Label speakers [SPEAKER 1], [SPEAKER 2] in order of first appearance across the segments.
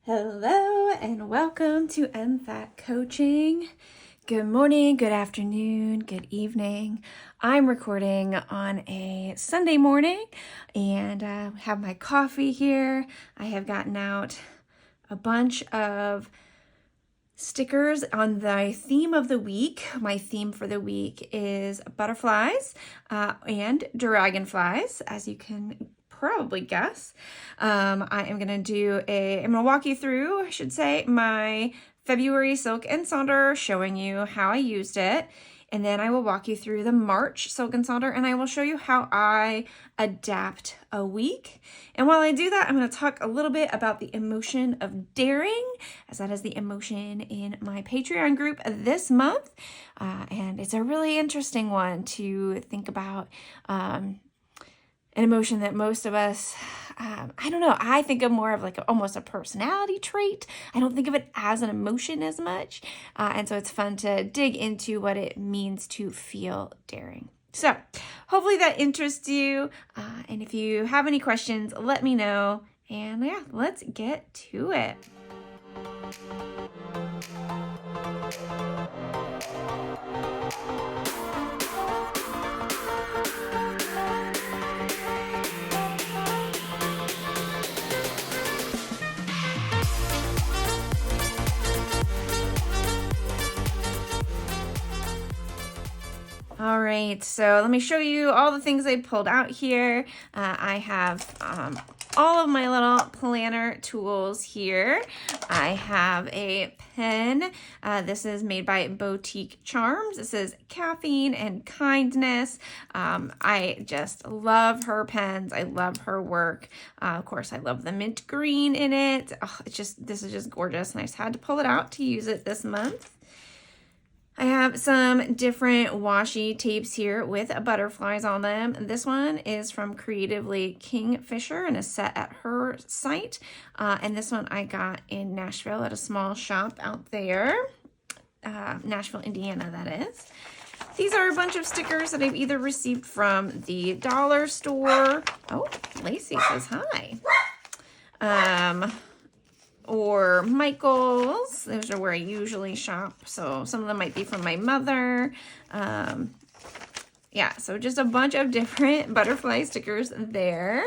[SPEAKER 1] Hello and welcome to MFAT Coaching. Good morning, good afternoon, good evening. I'm recording on a Sunday morning and have my coffee here. I have gotten out a bunch of stickers on the theme of the week. My theme for the week is butterflies and dragonflies, as you can probably guess. I'm going to walk you through, I should say, my February Silk and Sonder, showing you how I used it. And then I will walk you through the March Silk and Sonder, and I will show you how I adapt a week. And while I do that, I'm going to talk a little bit about the emotion of daring, as that is the emotion in my Patreon group this month. And it's a really interesting one to think about. An emotion that most of us, I think of more of like almost a personality trait. I don't think of it as an emotion as much. And so it's fun to dig into what it means to feel daring. So hopefully that interests you. And if you have any questions, let me know. And yeah, let's get to it. All right, so let me show you all the things I pulled out here. I have all of my little planner tools here. I have a pen. This is made by Boutique Charms. This is Caffeine and Kindness. I just love her pens. I love her work. Of course, I love the mint green in it. Oh, this is just gorgeous, and I just had to pull it out to use it this month. I have some different washi tapes here with butterflies on them. This one is from Creatively Kingfisher and is set at her site. And this one I got in Nashville at a small shop out there. Nashville, Indiana, that is. These are a bunch of stickers that I've either received from the dollar store. Oh, Lacey says hi. Or Michael's. Those are where I usually shop. So some of them might be from my mother. Yeah, so just a bunch of different butterfly stickers there.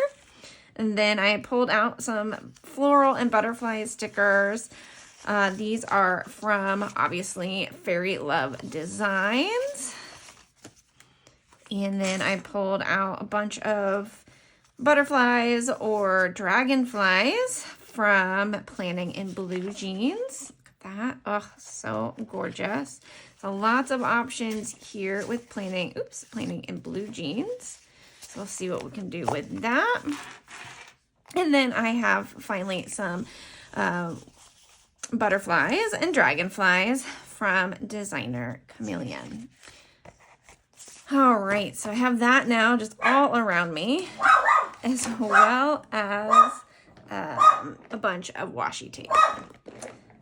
[SPEAKER 1] And then I pulled out some floral and butterfly stickers. These are from, obviously, Fairy Love Designs. And then I pulled out a bunch of butterflies or dragonflies from Planning in Blue Jeans. Look at that. Oh, so gorgeous. So lots of options here with Planning in Blue Jeans. So we'll see what we can do with that. And then I have finally some butterflies and dragonflies from Designer Chameleon. All right, so I have that now just all around me, as well as a bunch of washi tape.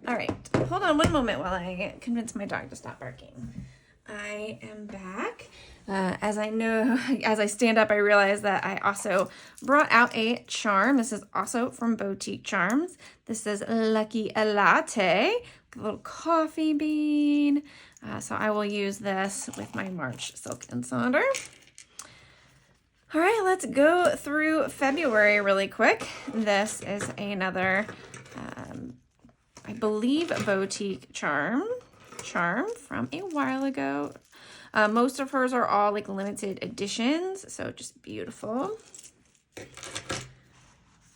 [SPEAKER 1] All right, hold on one moment while I convince my dog to stop barking. I am back. As I stand up, I realize that I also brought out a charm. This is also from Boutique Charms. This is Lucky Latte, a little coffee bean. So I will use this with my March Silk and Sonder. All right, let's go through February really quick. This is another, I believe, Boutique charm from a while ago. Most of hers are all like limited editions, so just beautiful.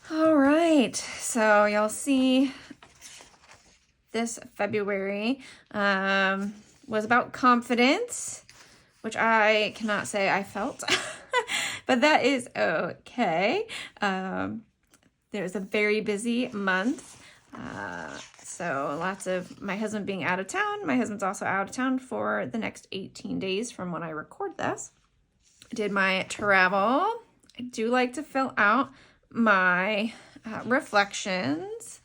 [SPEAKER 1] All right, so y'all see this February was about confidence, which I cannot say I felt. But that is okay. There was a very busy month. So lots of my husband being out of town. My husband's also out of town for the next 18 days from when I record this. I did my travel. I do like to fill out my reflections.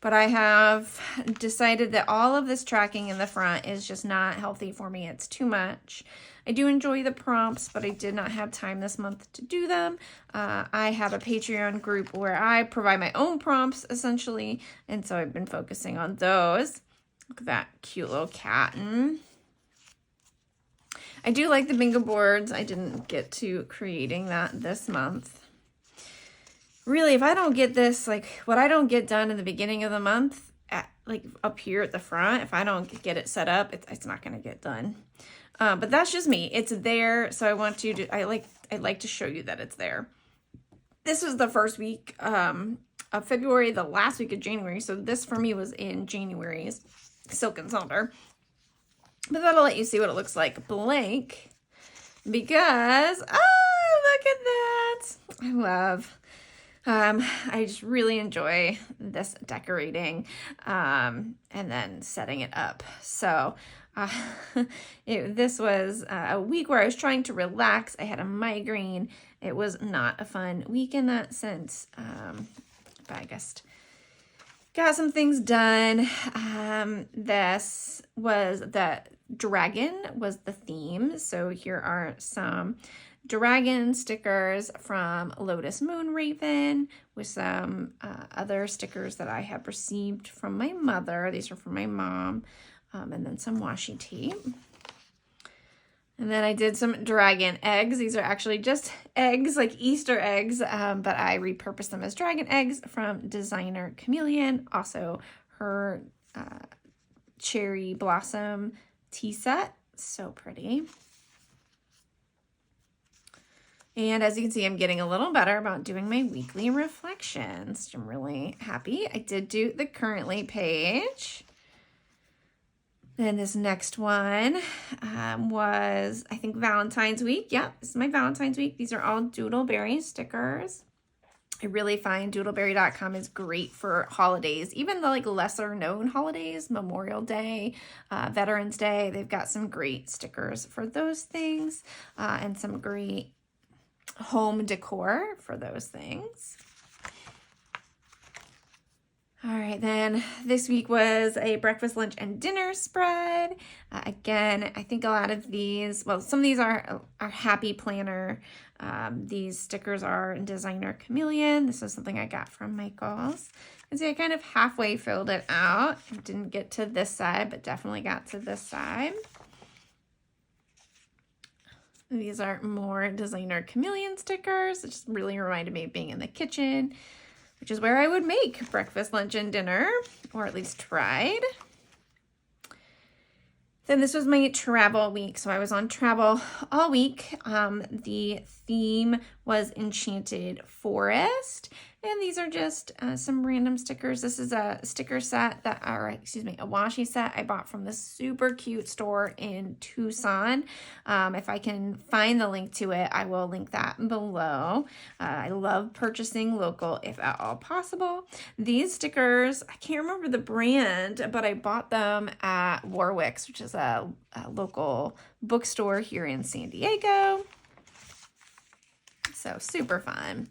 [SPEAKER 1] But I have decided that all of this tracking in the front is just not healthy for me. It's too much. I do enjoy the prompts, but I did not have time this month to do them. I have a Patreon group where I provide my own prompts, essentially, and so I've been focusing on those. Look at that cute little cat. I do like the bingo boards. I didn't get to creating that this month. Really, if I don't get this, like what I don't get done in the beginning of the month, like up here at the front, if I don't get it set up, it's not going to get done. But that's just me. It's there, so I want you to, I'd like to show you that it's there. This was the first week of February, the last week of January. So this for me was in January's Silk and Sonder. But that'll let you see what it looks like blank, because, oh, look at that. I love, I just really enjoy this decorating, and then setting it up. So, this was a week where I was trying to relax. I had a migraine. It was not a fun week in that sense. But I guess got some things done. This was the dragon was the theme. So here are some dragon stickers from Lotus Moon Raven with some other stickers that I have received from my mother. These are from my mom. And then some washi tape. And then I did some dragon eggs. These are actually just eggs, like Easter eggs, but I repurposed them as dragon eggs from designer Chameleon. Also, her cherry blossom tea set. So pretty. And as you can see, I'm getting a little better about doing my weekly reflections. I'm really happy. I did do the currently page. Then this next one was, I think, Valentine's week. Yeah, this is my Valentine's week. These are all Doodleberry stickers. I really find doodleberry.com is great for holidays, even the like lesser known holidays, Memorial Day, Veterans Day. They've got some great stickers for those things, and some great home decor for those things. All right, then this week was a breakfast, lunch, and dinner spread. Again, I think a lot of these, well, some of these are Happy Planner. These stickers are designer Chameleon. This is something I got from Michael's. And see, I kind of halfway filled it out. I didn't get to this side, but definitely got to this side. These are more designer Chameleon stickers. It just really reminded me of being in the kitchen, which is where I would make breakfast, lunch, and dinner, or at least tried. Then this was my travel week, so I was on travel all week. The theme was Enchanted Forest, and these are just some random stickers. This is a sticker set that, or excuse me, a washi set I bought from this super cute store in Tucson. If I can find the link to it, I will link that below. I love purchasing local if at all possible. These stickers, I can't remember the brand, but I bought them at Warwick's, which is a local bookstore here in San Diego. So super fun.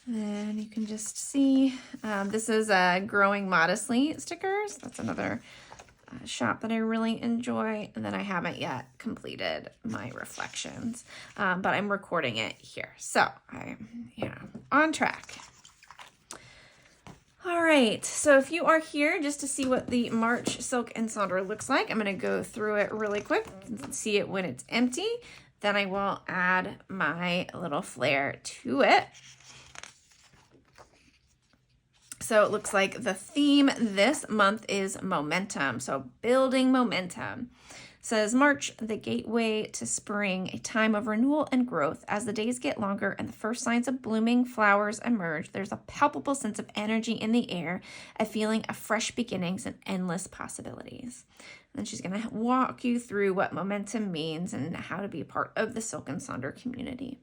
[SPEAKER 1] And you can just see, this is Growing Modestly stickers. That's another shop that I really enjoy. And then I haven't yet completed my reflections, but I'm recording it here. So I'm, on track. All right, so if you are here just to see what the March Silk and Sonder looks like, I'm going to go through it really quick and see it when it's empty. Then I will add my little flair to it. So it looks like the theme this month is momentum. So building momentum. It says March, the gateway to spring, a time of renewal and growth. As the days get longer and the first signs of blooming flowers emerge, there's a palpable sense of energy in the air, a feeling of fresh beginnings and endless possibilities. And she's going to walk you through what momentum means and how to be a part of the Silk and Sonder community.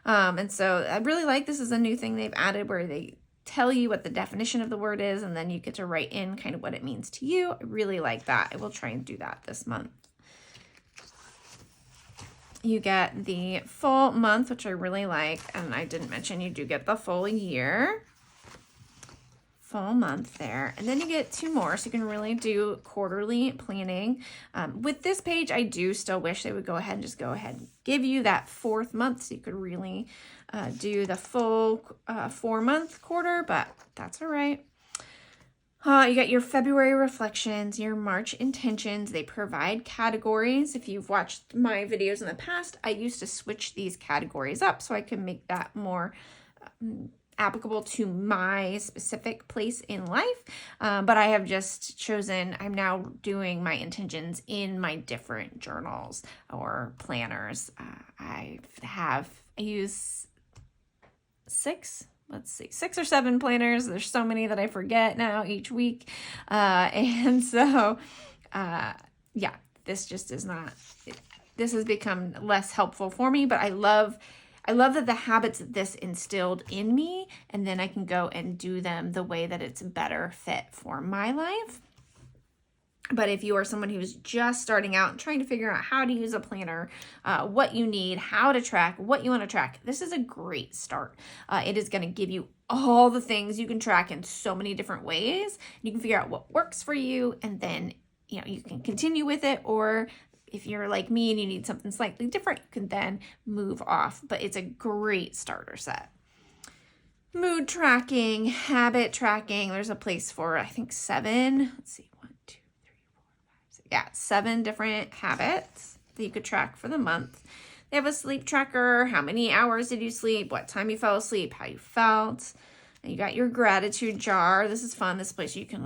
[SPEAKER 1] And so I really like this is a new thing they've added where they tell you what the definition of the word is, and then you get to write in kind of what it means to you. I really like that. I will try and do that this month. You get the full month, which I really like, and I didn't mention you do get the full year full month there. And then you get 2 more, so you can really do quarterly planning. With this page, I do still wish they would go ahead and give you that 4th month, so you could really do the full 4-month quarter, but that's all right. You got your February reflections, your March intentions. They provide categories. If you've watched my videos in the past, I used to switch these categories up so I could make that more applicable to my specific place in life. But I have just chosen, I'm now doing my intentions in my different journals or planners. I use 6 or 7 planners. There's so many that I forget now each week. And so, yeah, this just is not, this has become less helpful for me, but I love that the habits that this instilled in me, and then I can go and do them the way that it's better fit for my life. But if you are someone who's just starting out and trying to figure out how to use a planner, what you need, how to track, what you want to track, this is a great start. It is going to give you all the things you can track in so many different ways. You can figure out what works for you, and then you can continue with it. Or if you're like me and you need something slightly different, you can then move off. But it's a great starter set. Mood tracking, habit tracking. There's a place for, I think, 7. Let's see. 7 different habits that you could track for the month. They have a sleep tracker. How many hours did you sleep? What time you fell asleep? How you felt? And you got your gratitude jar. This is fun. This place you can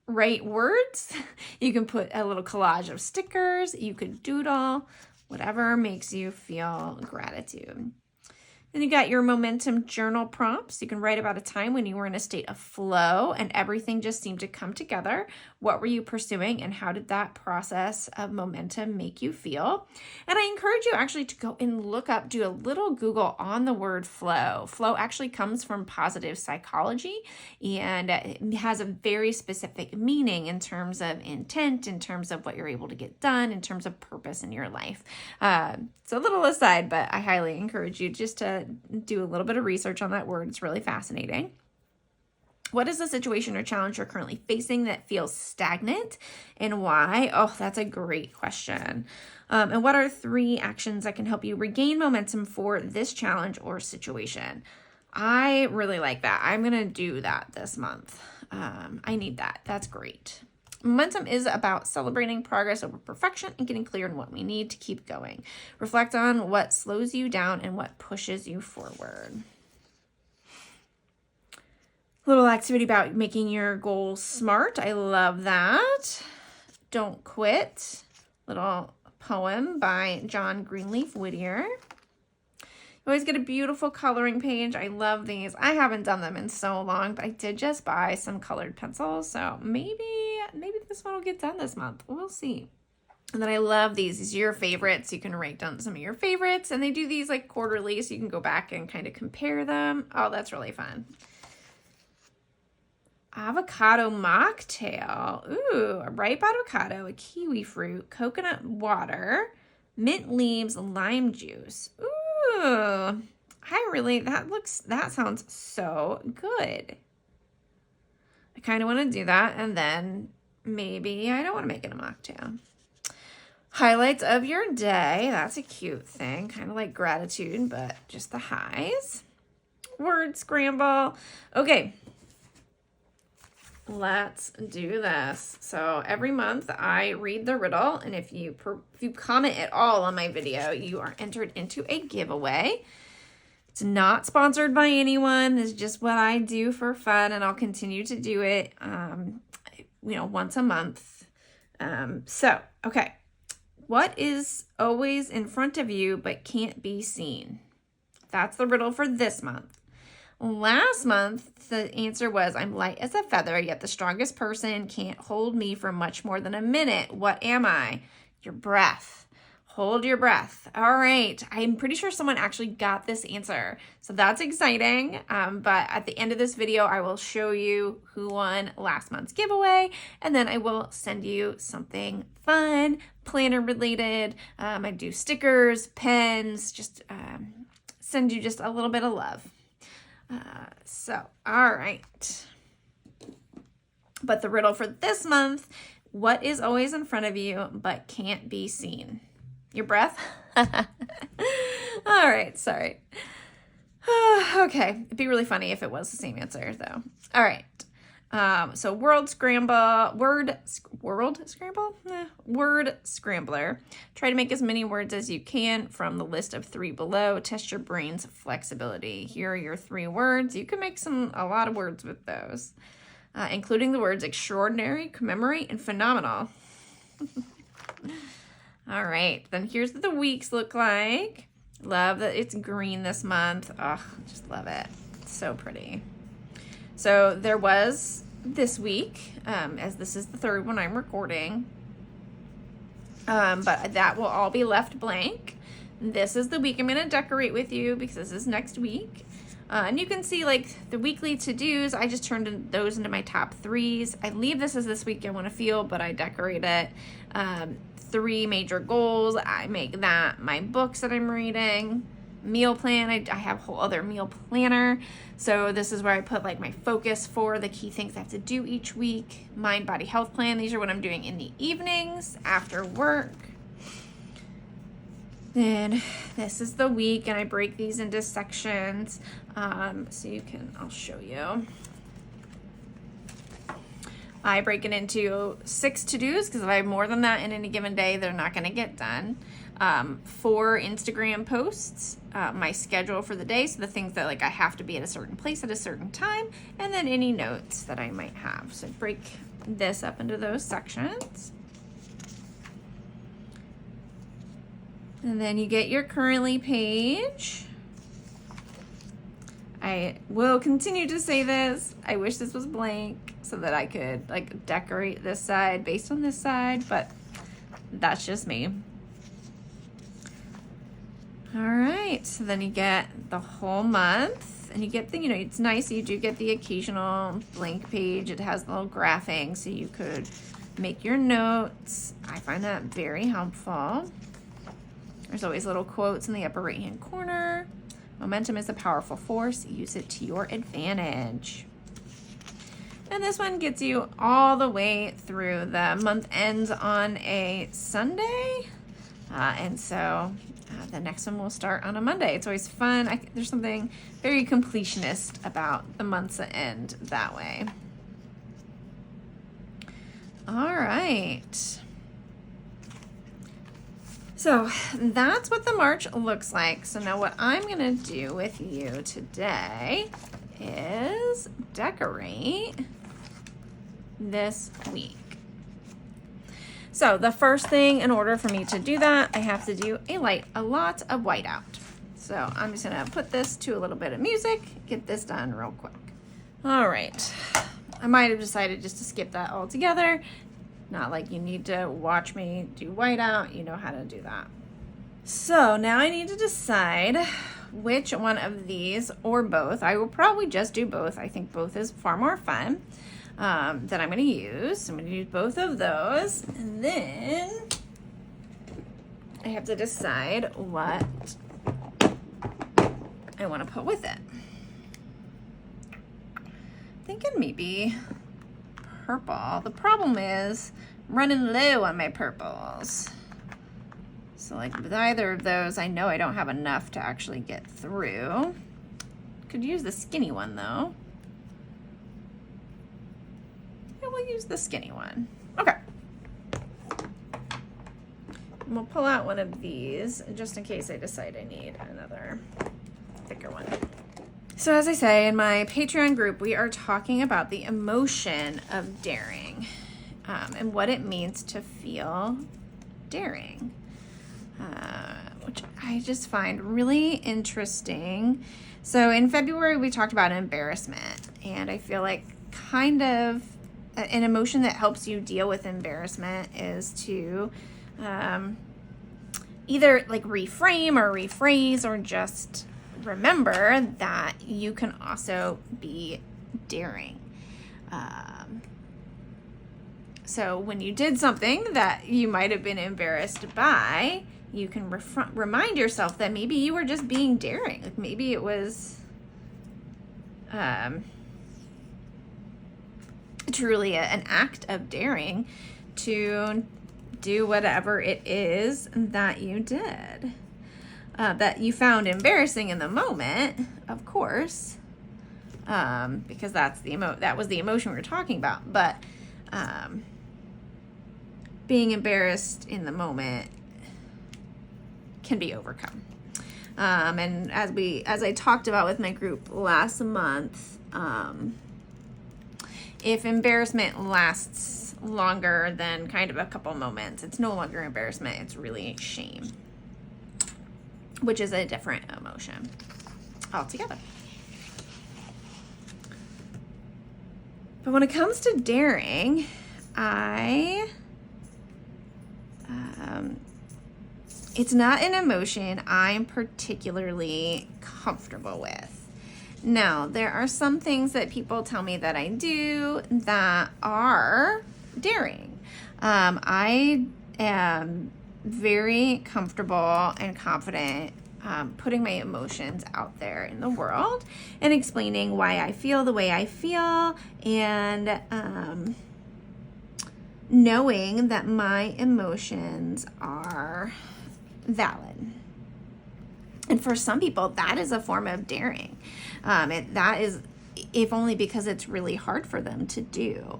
[SPEAKER 1] write words. You can put a little collage of stickers. You could doodle, whatever makes you feel gratitude. Then you got your momentum journal prompts. You can write about a time when you were in a state of flow and everything just seemed to come together. What were you pursuing, and how did that process of momentum make you feel? And I encourage you actually to go and do a little Google on the word flow. Flow actually comes from positive psychology, and it has a very specific meaning in terms of intent, in terms of what you're able to get done, in terms of purpose in your life. So a little aside, but I highly encourage you just to do a little bit of research on that word. It's really fascinating. What is the situation or challenge you're currently facing that feels stagnant, and why? Oh, that's a great question. And what are 3 actions that can help you regain momentum for this challenge or situation? I really like that. I'm going to do that this month. I need that. That's great. Momentum is about celebrating progress over perfection and getting clear on what we need to keep going. Reflect on what slows you down and what pushes you forward. Little activity about making your goals smart. I love that. Don't quit. Little poem by John Greenleaf Whittier. You always get a beautiful coloring page. I love these. I haven't done them in so long, but I did just buy some colored pencils. So maybe this one will get done this month. We'll see. And then I love these. These are your favorites. You can write down some of your favorites, and they do these like quarterly, so you can go back and kind of compare them. Oh, that's really fun. Avocado mocktail. Ooh, a ripe avocado, a kiwi fruit, coconut water, mint leaves, lime juice. Ooh, that sounds so good. I kind of want to do that, and then maybe I don't want to make it a mocktail. Highlights of your day. That's a cute thing. Kind of like gratitude, but just the highs. Word scramble. Okay. Let's do this. So every month I read the riddle, and if you comment at all on my video, you are entered into a giveaway. It's not sponsored by anyone. It's just what I do for fun, and I'll continue to do it, once a month. Okay. What is always in front of you but can't be seen? That's the riddle for this month. Last month, the answer was, I'm light as a feather, yet the strongest person can't hold me for much more than a minute. What am I? Your breath. Hold your breath. All right. I'm pretty sure someone actually got this answer. So that's exciting. But at the end of this video, I will show you who won last month's giveaway. And then I will send you something fun, planner related. I do stickers, pens, just send you just a little bit of love. All right. But the riddle for this month, what is always in front of you but can't be seen? Your breath? All right, sorry. Okay, it'd be really funny if it was the same answer, though. All right. So word scrambler. Try to make as many words as you can from the list of 3 below. Test your brain's flexibility. Here are your 3 words. You can make a lot of words with those, including the words extraordinary, commemorate, and phenomenal. All right, then here's what the weeks look like. Love that it's green this month. Oh, just love it. It's so pretty. So there was this week, as this is the 3rd one I'm recording, but that will all be left blank. This is the week I'm going to decorate with you because this is next week. And you can see like the weekly to-dos, I just turned those into my top 3s. I leave this as this week I want to feel, but I decorate it. 3 major goals, I make that my books that I'm reading. Meal plan, I have a whole other meal planner. So this is where I put like my focus for the key things I have to do each week. Mind, body, health plan, these are what I'm doing in the evenings after work. Then this is the week, and I break these into sections. So I'll show you. I break it into 6 to-dos because if I have more than that in any given day, they're not going to get done. 4 Instagram posts, my schedule for the day, so the things that like I have to be at a certain place at a certain time, and then any notes that I might have. So break this up into those sections. And then you get your currently page. I will continue to say this. I wish this was blank so that I could like decorate this side based on this side, but that's just me. All right, so then you get the whole month, and you get the, it's nice, you do get the occasional blank page. It has the little graphing, so you could make your notes. I find that very helpful. There's always little quotes in the upper right-hand corner. Momentum is a powerful force. Use it to your advantage. And this one gets you all the way through. The month ends on a Sunday, and so the next one will start on a Monday. It's always fun. There's something very completionist about the months that end that way. All right. So that's what the March looks like. So now what I'm going to do with you today is decorate this week. So the first thing, in order for me to do that, I have to do a lot of whiteout. So I'm just going to put this to a little bit of music, get this done real quick. All right. I might have decided just to skip that altogether. Not like you need to watch me do whiteout. You know how to do that. So now I need to decide which one of these or both. I will probably just do both. I think both is far more fun. That I'm going to use. I'm going to use both of those. And then I have to decide what I want to put with it. Thinking maybe purple. The problem is running low on my purples. So like with either of those, I know I don't have enough to actually get through. Could use the skinny one though. We'll use the skinny one. Okay. And we'll pull out one of these just in case I decide I need another thicker one. So as I say, in my Patreon group, we are talking about the emotion of daring and what it means to feel daring, which I just find really interesting. So in February, we talked about embarrassment, and I feel like kind of an emotion that helps you deal with embarrassment is to either like reframe or rephrase or just remember that you can also be daring. So when you did something that you might have been embarrassed by, you can remind yourself that maybe you were just being daring. Like maybe it was truly an act of daring to do whatever it is that you did, that you found embarrassing in the moment, of course, because that was the emotion we were talking about. But being embarrassed in the moment can be overcome. And as I talked about with my group last month, if embarrassment lasts longer than kind of a couple moments, it's no longer embarrassment, it's really shame, which is a different emotion altogether. But when it comes to daring, it's not an emotion I'm particularly comfortable with. Now, there are some things that people tell me that I do that are daring. I am very comfortable and confident putting my emotions out there in the world and explaining why I feel the way I feel, and knowing that my emotions are valid. And for some people, that is a form of daring. That is, if only because it's really hard for them to do.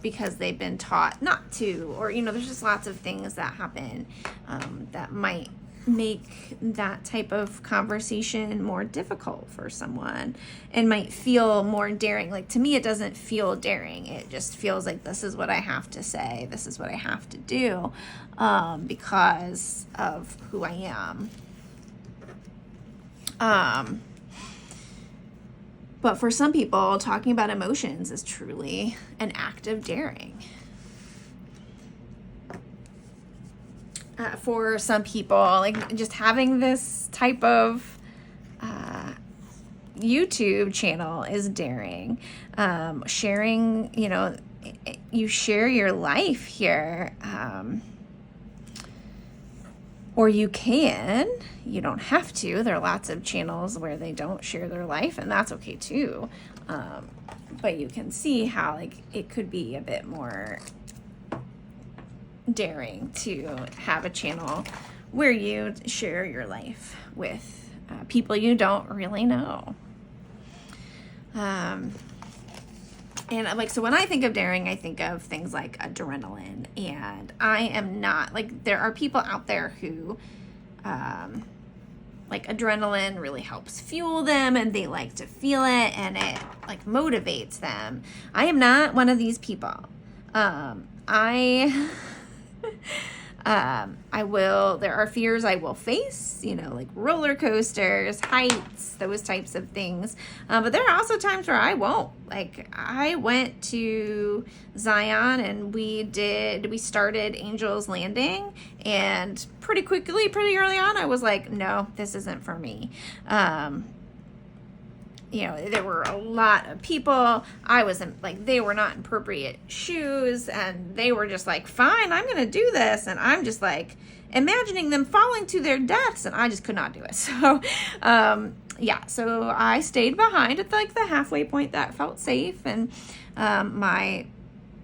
[SPEAKER 1] Because they've been taught not to, or, there's just lots of things that happen that might make that type of conversation more difficult for someone and might feel more daring. Like, to me, it doesn't feel daring. It just feels like this is what I have to say. This is what I have to do because of who I am. But for some people, talking about emotions is truly an act of daring. For some people, like just having this type of YouTube channel is daring. Sharing, you share your life here. Or you don't have to. There are lots of channels where they don't share their life, and that's okay too. But you can see how it could be a bit more daring to have a channel where you share your life with people you don't really know. And so when I think of daring, I think of things like adrenaline, and I am not, there are people out there who, adrenaline really helps fuel them, and they like to feel it, and it, motivates them. I am not one of these people. There are fears I will face, roller coasters, heights, those types of things. But there are also times where I won't. I went to Zion and we started Angel's Landing, and pretty early on, I was like, no, this isn't for me. There were a lot of people. I wasn't they were not in appropriate shoes, and they were just fine, I'm going to do this. And I'm just imagining them falling to their deaths, and I just could not do it. So, so I stayed behind at the halfway point that felt safe. And my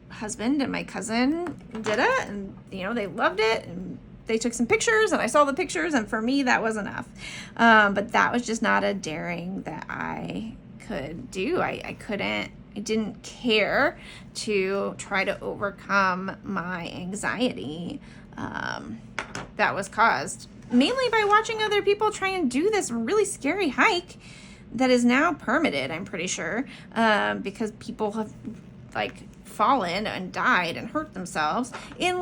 [SPEAKER 1] husband and my cousin did it, and, they loved it, and they took some pictures, and I saw the pictures, and for me, that was enough. But that was just not a daring that I could do. I didn't care to try to overcome my anxiety that was caused mainly by watching other people try and do this really scary hike that is now permitted, I'm pretty sure, because people have fallen and died and hurt themselves in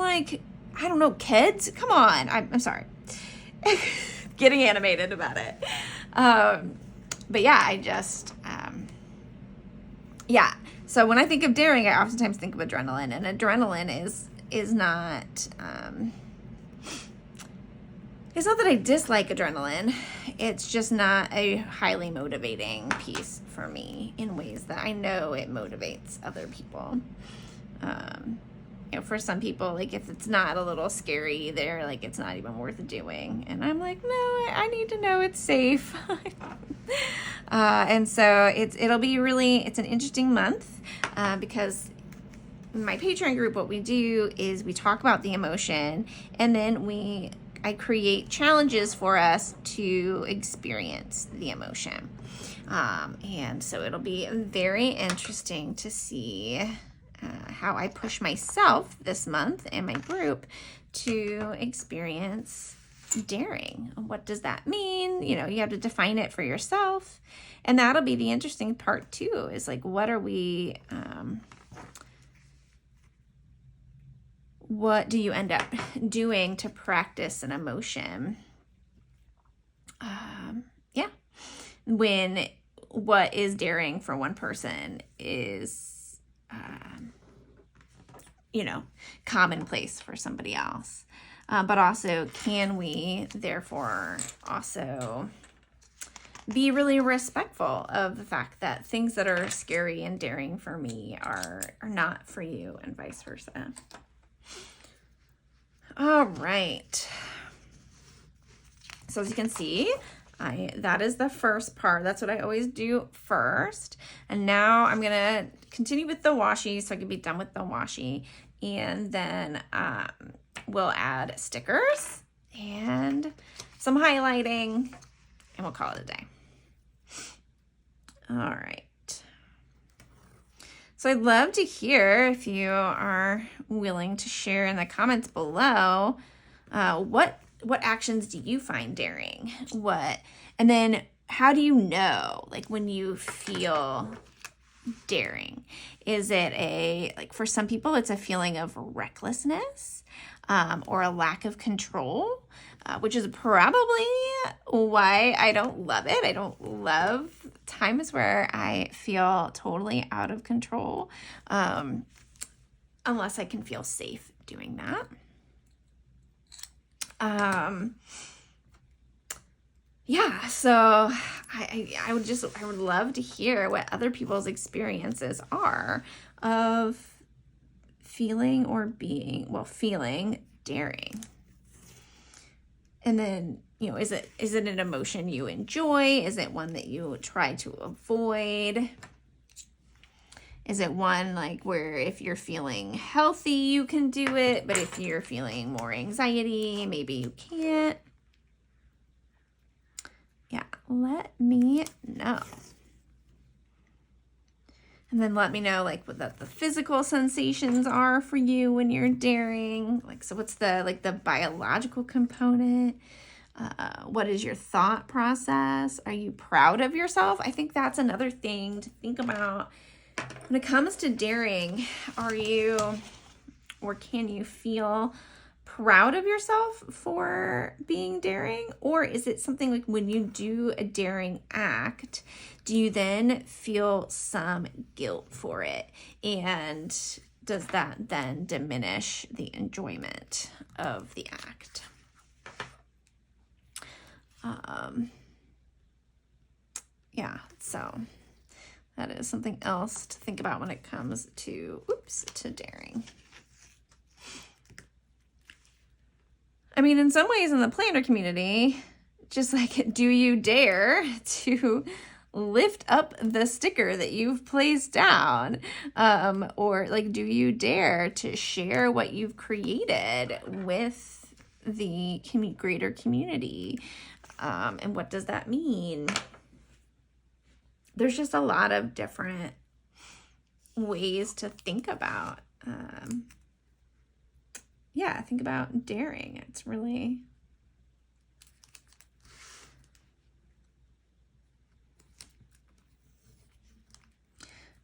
[SPEAKER 1] I don't know, kids? Come on. I'm sorry. Getting animated about it. But yeah, I just, So when I think of daring, I oftentimes think of adrenaline, and adrenaline is not, it's not that I dislike adrenaline. It's just not a highly motivating piece for me in ways that I know it motivates other people. for some people, like if it's not a little scary, they're like, it's not even worth doing. And I'm like, no, I need to know it's safe. And so it'll be it's an interesting month because in my Patreon group, what we do is we talk about the emotion, and then I create challenges for us to experience the emotion. And so it'll be very interesting to see how I push myself this month and my group to experience daring. What does that mean? You have to define it for yourself. And that'll be the interesting part too, is like, what are we, what do you end up doing to practice an emotion? When what is daring for one person is, commonplace for somebody else. But also, can we therefore also be really respectful of the fact that things that are scary and daring for me are not for you, and vice versa. All right. So as you can see, that is the first part. That's what I always do first. And now I'm going to continue with the washi so I can be done with the washi. And then we'll add stickers and some highlighting, and we'll call it a day. All right. So I'd love to hear if you are willing to share in the comments below what actions do you find daring? And then how do you know, like, when you feel daring? Is it like for some people, it's a feeling of recklessness or a lack of control, which is probably why I don't love it. I don't love times where I feel totally out of control, unless I can feel safe doing that. So I would love to hear what other people's experiences are of feeling daring. And then, is it an emotion you enjoy? Is it one that you try to avoid? Is it one like where if you're feeling healthy, you can do it, but if you're feeling more anxiety, maybe you can't? Yeah, let me know. And then let me know like what the physical sensations are for you when you're daring. Like, so what's the biological component? What is your thought process? Are you proud of yourself? I think that's another thing to think about. When it comes to daring, are you, or can you feel proud of yourself for being daring? Or is it something like when you do a daring act, do you then feel some guilt for it? And does that then diminish the enjoyment of the act? So that is something else to think about when it comes to daring. I mean, in some ways in the planner community, just like, do you dare to lift up the sticker that you've placed down? Or like, do you dare to share what you've created with the greater community? And what does that mean? There's just a lot of different ways to think about, think about daring. It's really,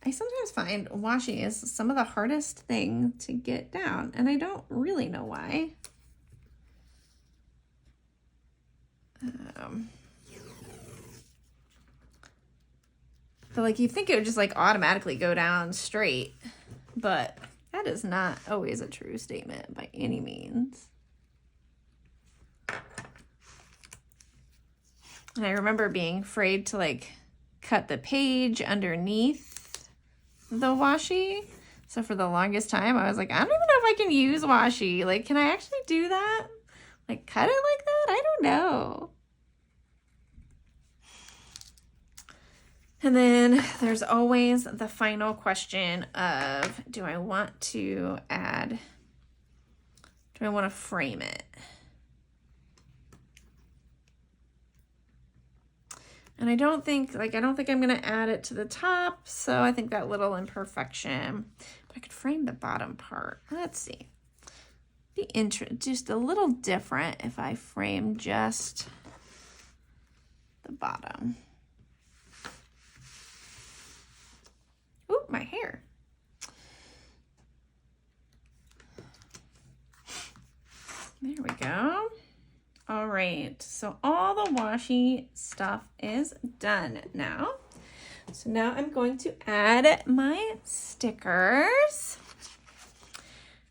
[SPEAKER 1] I sometimes find washi is some of the hardest thing to get down, and I don't really know why. But like, you think it would just like automatically go down straight, but that is not always a true statement by any means. And I remember being afraid to like cut the page underneath the washi. So for the longest time, I was like, I don't even know if I can use washi. Like, can I actually do that? Like, cut it like that? I don't know. And then there's always the final question of, do I want to frame it? And I don't think I'm going to add it to the top. So I think that little imperfection, but I could frame the bottom part. Let's see. Just a little different if I frame just the bottom. Ooh, my hair. There we go. All right, so all the washi stuff is done now. So now I'm going to add my stickers.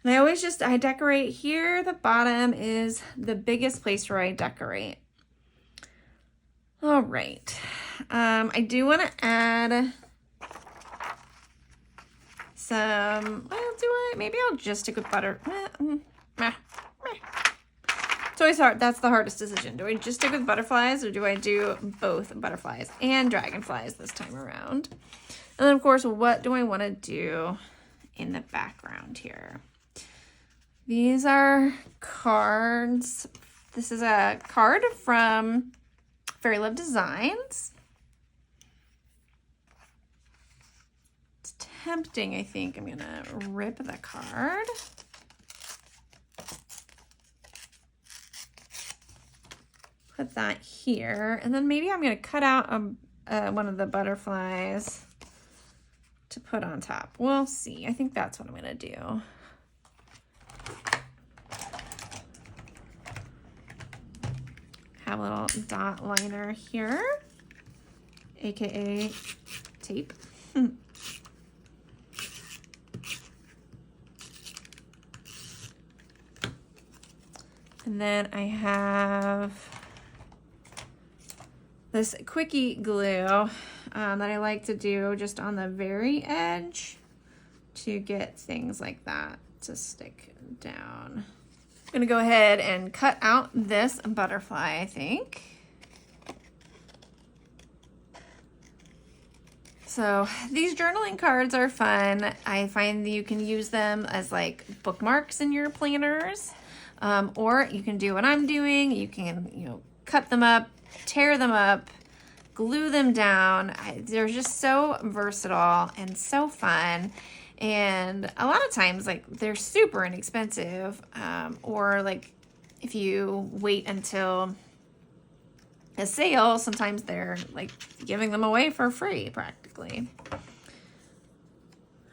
[SPEAKER 1] And I decorate here. The bottom is the biggest place where I decorate. All right. I do want to add some, maybe I'll just stick with butter. It's always hard. That's the hardest decision. Do I just stick with butterflies or do I do both butterflies and dragonflies this time around? And then of course, what do I want to do in the background here? These are cards. This is a card from Fairy Love Designs. It's tempting, I think. I'm gonna rip the card. Put that here, and then maybe I'm gonna cut out one of the butterflies to put on top. We'll see. I think that's what I'm gonna do. Have a little dot liner here, aka tape. And then I have this quickie glue that I like to do just on the very edge to get things like that to stick down. I'm gonna go ahead and cut out this butterfly, I think. So these journaling cards are fun. I find that you can use them as like bookmarks in your planners, or you can do what I'm doing. You can, cut them up, tear them up, glue them down. They're just so versatile and so fun. And a lot of times, like, they're super inexpensive, or like if you wait until a sale, sometimes they're like giving them away for free practically.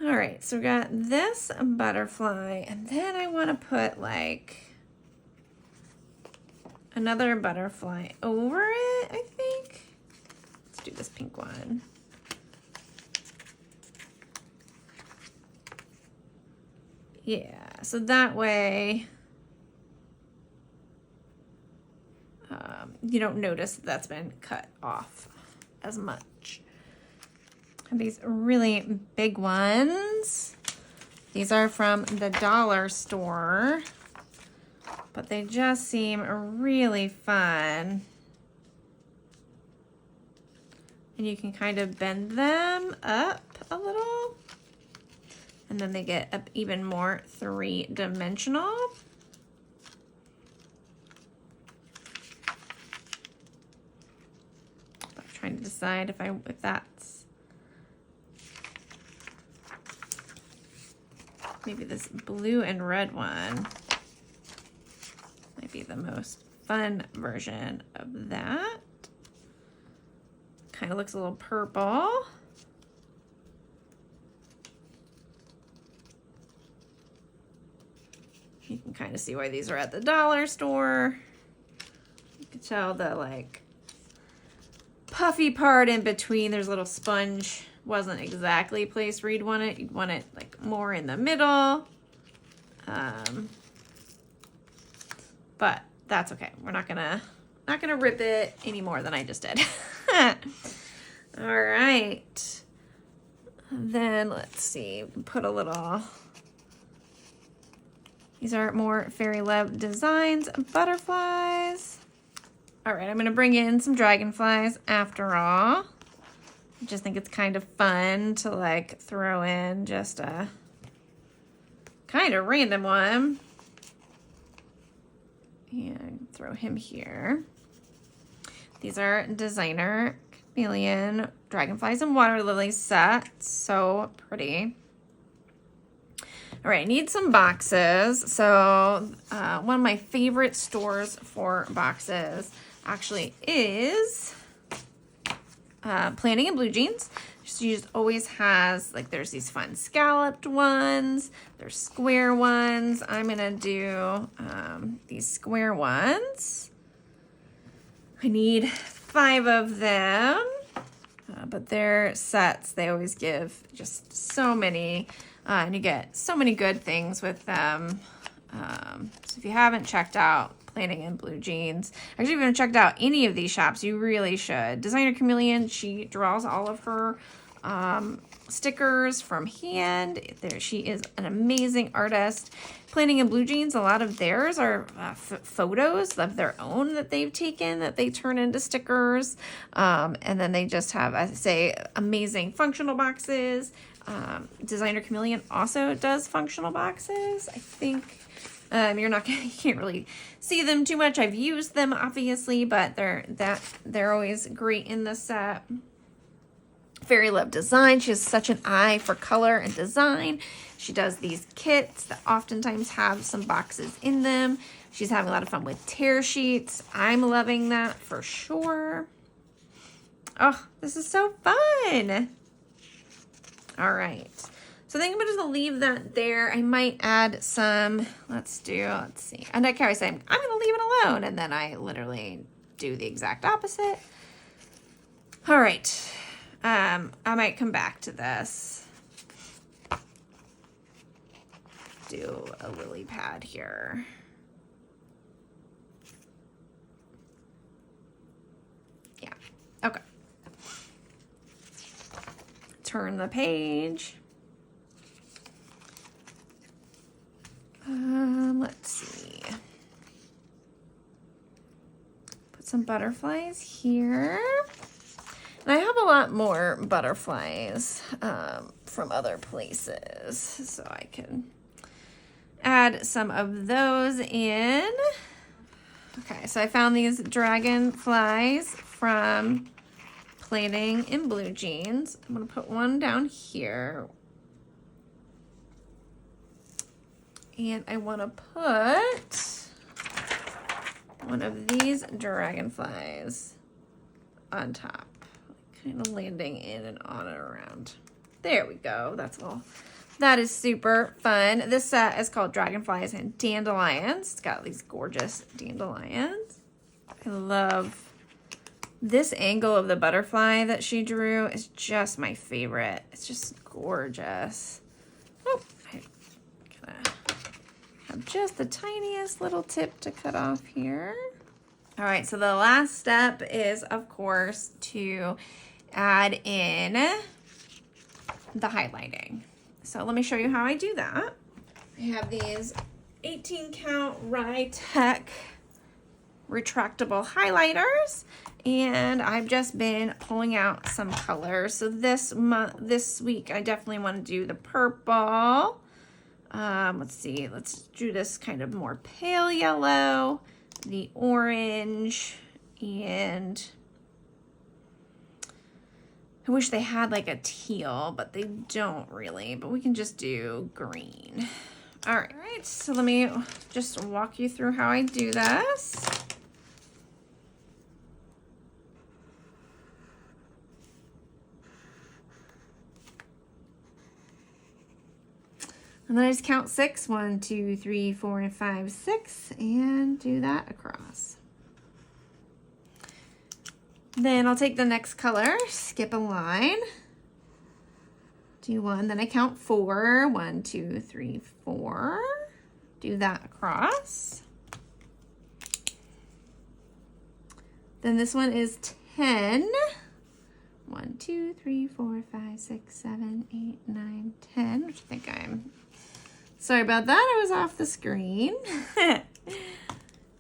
[SPEAKER 1] All right, so we got this butterfly, and then I want to put like another butterfly over it, I think. Let's do this pink one. Yeah, so that way you don't notice that that's been cut off as much. And these really big ones. These are from the dollar store, but they just seem really fun. And you can kind of bend them up a little. And then they get up even more three-dimensional. I'm trying to decide if that's maybe this blue and red one might be the most fun version of that. Kind of looks a little purple. You can kind of see why these are at the dollar store. You can tell the like puffy part in between. There's a little sponge. Wasn't exactly placed where you'd want it. You'd want it like more in the middle. But that's okay. We're not gonna rip it any more than I just did. All right. Then let's see, put a little, these are more Fairy Love Designs butterflies. All right, I'm gonna bring in some dragonflies after all. I just think it's kind of fun to like throw in just a kind of random one. And throw him here. These are designer chameleon dragonflies and water lilies set. So pretty. All right, I need some boxes. So one of my favorite stores for boxes actually is Planning in Blue Jeans. She just always has, like, there's these fun scalloped ones, there's square ones. I'm gonna do these square ones. I need 5 of them, but their sets, they always give just so many, and you get so many good things with them. So if you haven't checked out Planning in Blue Jeans, actually if you haven't checked out any of these shops, you really should. Designer Chameleon, she draws all of her stickers from hand. She is an amazing artist. Planning in Blue Jeans, a lot of theirs are photos of their own that they've taken that they turn into stickers. And then they just have, as I say, amazing functional boxes. Designer Chameleon also does functional boxes. I think you can't really see them too much. I've used them obviously, but they're always great in the set. Fairy Love Design. She has such an eye for color and design. She does these kits that oftentimes have some boxes in them. She's having a lot of fun with tear sheets. I'm loving that for sure. Oh, this is so fun. All right. So I think I'm just gonna leave that there. I might add some, let's see. And I can always say, I'm gonna leave it alone. And then I literally do the exact opposite. All right. I might come back to this. Do a lily pad here. Yeah, okay. Turn the page. Let's see. Put some butterflies here. And I have a lot more butterflies from other places, so I can add some of those in. Okay, so I found these dragonflies from Planning in Blue Jeans. I'm gonna put one down here. And I wanna put one of these dragonflies on top. Kind of landing in and on and around. There we go. That's all. That is super fun. This set is called Dragonflies and Dandelions. It's got these gorgeous dandelions. I love this angle of the butterfly that she drew is just my favorite. It's just gorgeous. Oh, I gotta have just the tiniest little tip to cut off here. All right, so the last step is, of course, to add in the highlighting. So let me show you how I do that. I have these 18 count Rye Tech retractable highlighters, and I've just been pulling out some colors. So this week, I definitely want to do the purple. Let's see, let's do this kind of more pale yellow, the orange, and I wish they had like a teal, but they don't really, but we can just do green. All right, so let me just walk you through how I do this. And then I just count 6, 1, 2, 3, 4, 5, 6, and do that across. Then I'll take the next color, skip a line, do 1, then I count 4, 1, 2, 3, 4, do that across. Then this one is 10, 1, 2, 3, 4, 5, 6, 7, 8, 9, 10. Which I think I'm sorry about that. I was off the screen.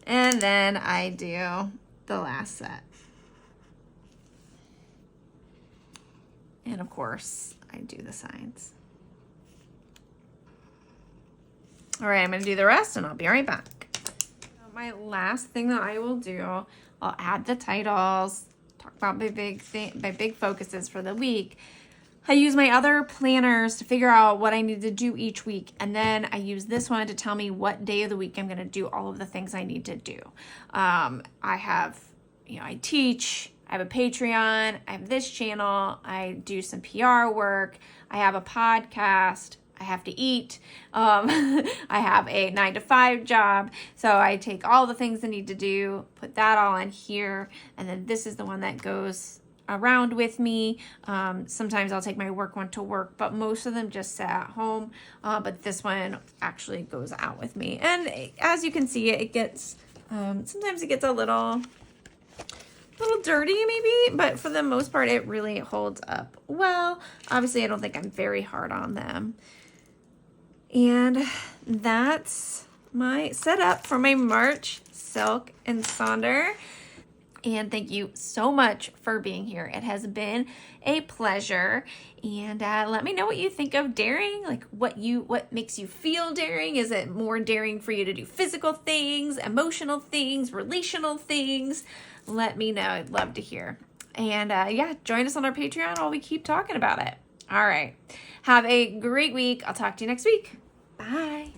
[SPEAKER 1] And then I do the last set. And of course, I do the signs. All right, I'm going to do the rest and I'll be right back. My last thing that I will do, I'll add the titles, talk about my big focuses for the week. I use my other planners to figure out what I need to do each week. And then I use this one to tell me what day of the week I'm going to do all of the things I need to do. I have, I teach, I have a Patreon, I have this channel, I do some PR work, I have a podcast, I have to eat, I have a 9-to-5 job. So I take all the things I need to do, put that all in here. And then this is the one that goes around with me. Sometimes I'll take my work one to work, but most of them just sit at home. But this one actually goes out with me. And as you can see, it gets, sometimes it gets a little dirty maybe, but for the most part, it really holds up well. Obviously, I don't think I'm very hard on them. And that's my setup for my March Silk and Sonder. And thank you so much for being here. It has been a pleasure. And let me know what you think of daring, like what makes you feel daring. Is it more daring for you to do physical things, emotional things, relational things? Let me know. I'd love to hear. And yeah, join us on our Patreon while we keep talking about it. All right. Have a great week. I'll talk to you next week. Bye.